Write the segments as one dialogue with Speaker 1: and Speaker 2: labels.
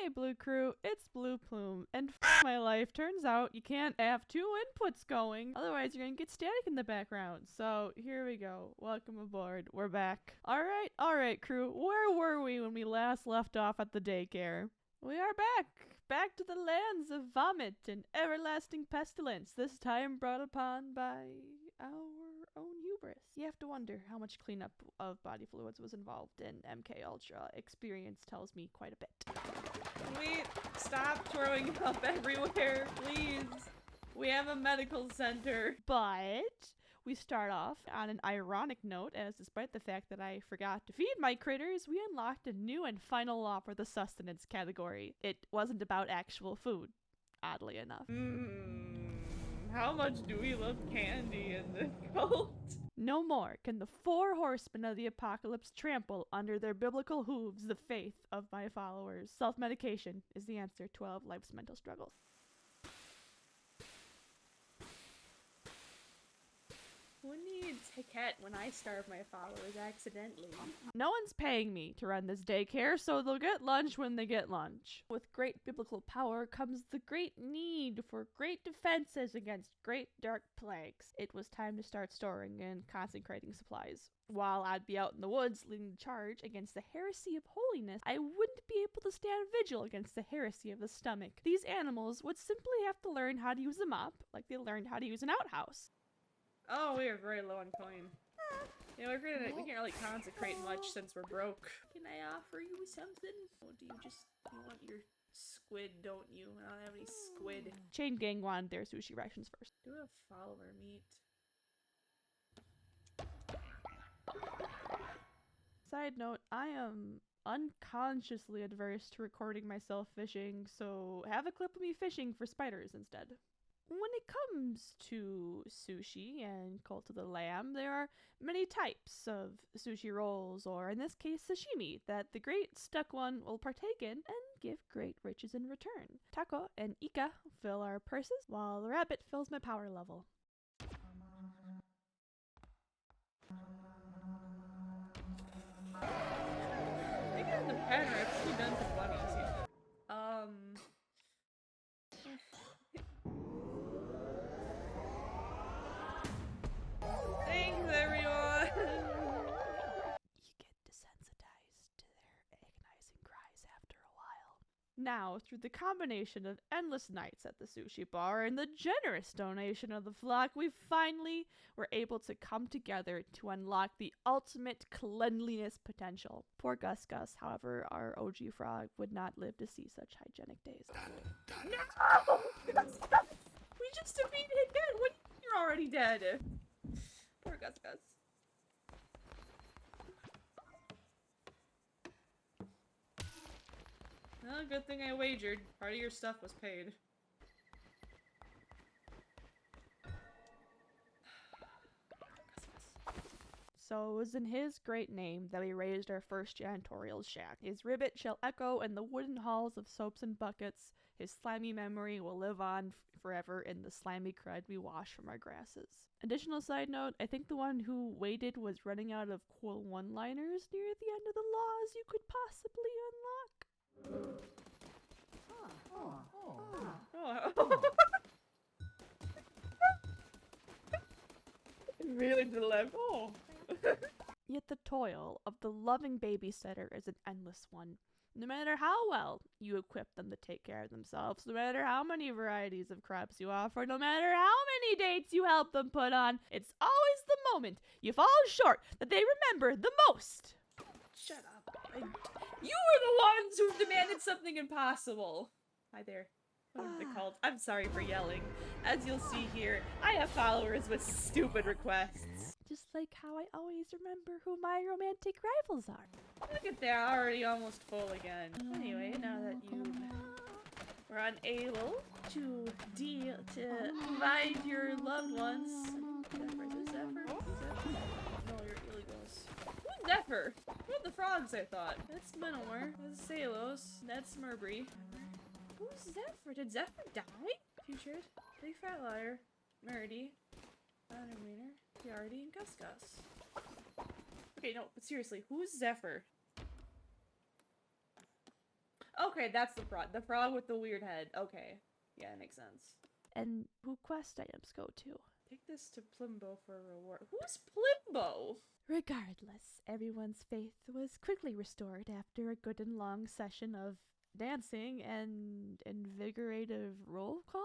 Speaker 1: Hey Blue Crew, it's BluePlume, and my life, turns out you can't have two inputs going, otherwise you're gonna get static in the background. So here we go. Welcome aboard. We're back. Alright crew, where were we when we last left off at the daycare? We are back to the lands of vomit and everlasting pestilence, this time brought upon by our own hubris. You have to wonder how much cleanup of body fluids was involved in MK Ultra. Experience tells me quite a bit. Can we stop throwing up everywhere, please? We have a medical center. But we start off on an ironic note, as despite the fact that I forgot to feed my critters, we unlocked a new and final law for the sustenance category. It wasn't about actual food, oddly enough. How much do we love candy in the cult? No more can the four horsemen of the apocalypse trample under their biblical hooves the faith of my followers. Self-medication is the answer to all of life's mental struggles. Who needs a cat when I starve my followers accidentally? No one's paying me to run this daycare, so they'll get lunch when they get lunch. With great biblical power comes the great need for great defenses against great dark plagues. It was time to start storing and consecrating supplies. While I'd be out in the woods leading the charge against the heresy of holiness, I wouldn't be able to stand vigil against the heresy of the stomach. These animals would simply have to learn how to use a mop, like they learned how to use an outhouse. Oh, we are very low on coin. Yeah, we can't really consecrate much since we're broke. Can I offer you something? Oh, you want your squid, don't you? I don't have any squid. Chain gang wanted their sushi rations first. Do have follower meat. Side note, I am unconsciously adverse to recording myself fishing, so have a clip of me fishing for spiders instead. When it comes to sushi and Cult of the Lamb, there are many types of sushi rolls, or in this case sashimi, that the great stuck one will partake in and give great riches in return. Taco and ika fill our purses, while the rabbit fills my power level. I think in the pattern I've actually done some bunnies here. Thanks, everyone! You get desensitized to their agonizing cries after a while. Now, through the combination of endless nights at the sushi bar and the generous donation of the flock, we finally were able to come together to unlock the ultimate cleanliness potential. Poor Gus, however, our OG frog would not live to see such hygienic days. No! We just defeated it again! What? You're already dead! Poor Gus. Well, good thing I wagered. Part of your stuff was paid. So it was in his great name that we raised our first janitorial shack. His ribbit shall echo in the wooden halls of soaps and buckets. His slimy memory will live on forever in the slimy crud we wash from our grasses. Additional side note, I think the one who waited was running out of cool one-liners near the end of the laws you could possibly unlock. Really to the left. Oh. Yet the toil of the loving babysitter is an endless one. No matter how well you equip them to take care of themselves, no matter how many varieties of crabs you offer, no matter how many dates you help them put on, it's always the moment you fall short that they remember the most. Shut up. You were the ones who demanded something impossible. Hi there. What are they called? I'm sorry for yelling. As you'll see here, I have followers with stupid requests. Just like how I always remember who my romantic rivals are. Look at that, already almost full again. Anyway, now that you were unable to provide your loved ones. Is Zephyr? No, you're illegals. Who's Zephyr? Who are the frogs, I thought? That's Minimer. That's Salos. That's Murbury. Who's Zephyr? Did Zephyr die? Futured. Big Fat Liar. Merdy. Honor Wiener. Yardy and Gus. Okay, no, but seriously, who's Zephyr? Okay, that's the frog. The frog with the weird head. Okay. Yeah, that makes sense. And who quest items go to? Take this to Plimbo for a reward. Who's Plimbo? Regardless, everyone's faith was quickly restored after a good and long session of dancing and invigorative roll call.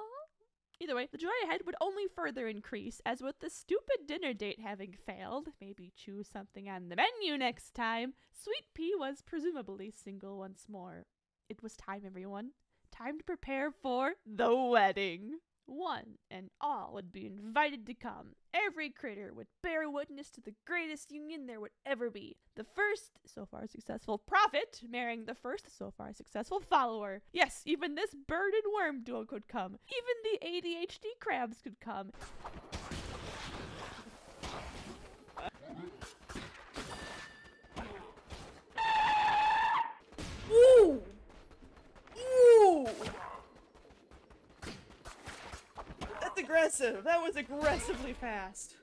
Speaker 1: Either way, the joy ahead would only further increase, as with the stupid dinner date having failed, maybe choose something on the menu next time, Sweet Pea was presumably single once more. It was time, everyone. Time to prepare for the wedding. One and all would be invited to come. Every critter would bear witness to the greatest union there would ever be. The first, so far successful prophet, marrying the first, so far successful follower. Yes, even this bird and worm duo could come. Even the ADHD crabs could come. Ooh! Ooh! That's aggressive. That was aggressively fast.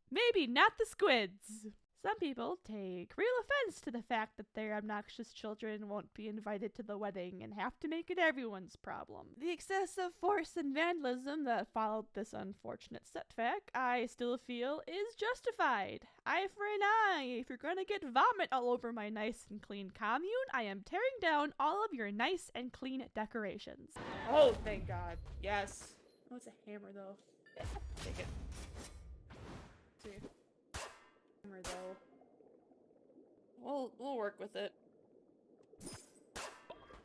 Speaker 1: Maybe not the squids. Some people take real offense to the fact that their obnoxious children won't be invited to the wedding and have to make it everyone's problem. The excessive force and vandalism that followed this unfortunate setback, I still feel, is justified. Eye for an eye. If you're gonna get vomit all over my nice and clean commune, I am tearing down all of your nice and clean decorations. Oh, thank God. Yes. Oh, it's a hammer, though. Yeah, take it. See. Hammer, though. We'll work with it.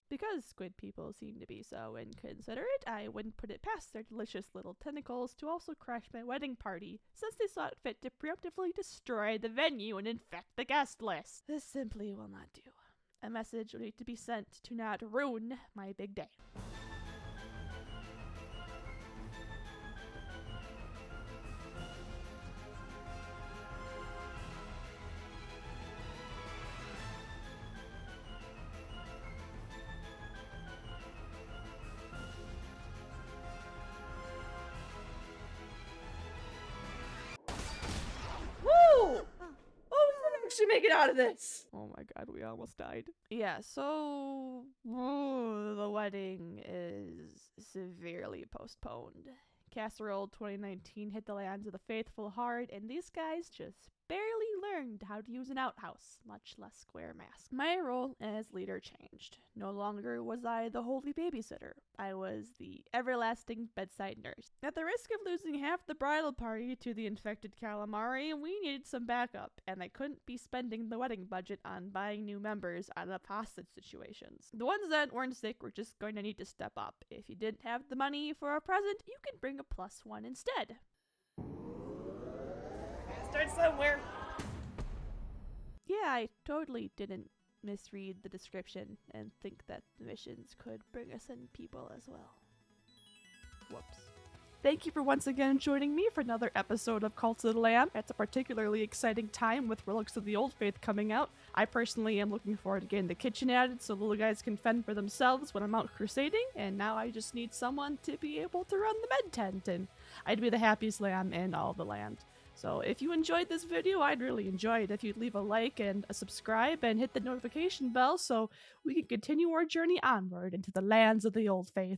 Speaker 1: Because squid people seem to be so inconsiderate, I wouldn't put it past their delicious little tentacles to also crash my wedding party, since they saw it fit to preemptively destroy the venue and infect the guest list. This simply will not do. A message will need to be sent to not ruin my big day. Make it out of this. Oh my God, we almost died. Yeah, so the wedding is severely postponed. Casserole 2019 hit the lands of the faithful hard, and these guys just barely learned how to use an outhouse, much less square mask. My role as leader changed. No longer was I the holy babysitter. I was the everlasting bedside nurse. At the risk of losing half the bridal party to the infected calamari, we needed some backup, and I couldn't be spending the wedding budget on buying new members out of hostage situations. The ones that weren't sick were just going to need to step up. If you didn't have the money for a present, you can bring a +1 instead. Start somewhere. Yeah, I totally didn't misread the description and think that the missions could bring us in people as well. Whoops. Thank you for once again joining me for another episode of Cult of the Lamb. It's a particularly exciting time with Relics of the Old Faith coming out. I personally am looking forward to getting the kitchen added so little guys can fend for themselves when I'm out crusading, and now I just need someone to be able to run the med tent, and I'd be the happiest lamb in all the land. So if you enjoyed this video, I'd really enjoy it if you'd leave a like and a subscribe and hit the notification bell so we can continue our journey onward into the lands of the Old Faith.